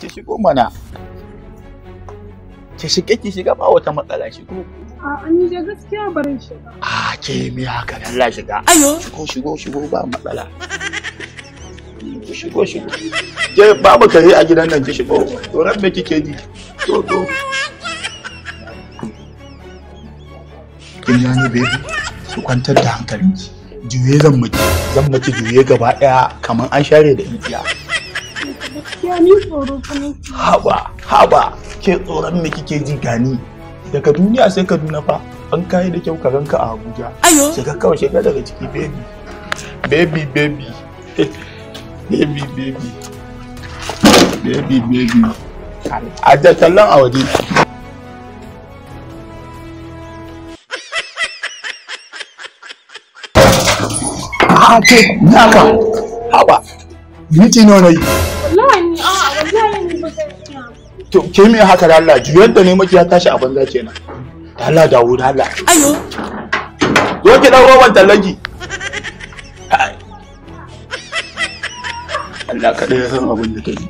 ki shigo mana. Ki shiga ba wata matsala shigo. A'a ni da gaskiya barin shiga. Ke me haka Allah shiga. Ayo. Shigo ba matsala. Shigo. Ke babu kare a gidan nan ki shigo. To ran me kike ji? To. Kin gani baby? Ki kwantar da hankalinki. Juye zan miki juye gaba daya kamar an share da igiya. Gaskiya ni tsoro kuma. Haba. Ke tsoron me kike ji gani? Daga duniya sai Kaduna fa. An kai da kyau ka ranka a Abuja. Ayo. Shiga daga ciki baby. Baby. Aje tallan a waje. Ke naka. Haba. Minti nawa nayi? Wallahi ni ba zan iya. To ke me haka da Allah juyar da ne maki ya tashi a banza kenan. Da Allah dawo da Allah. Ayo. Zo ki dawo ban tallaki. Allah kaɗai ya san abin da ta yi.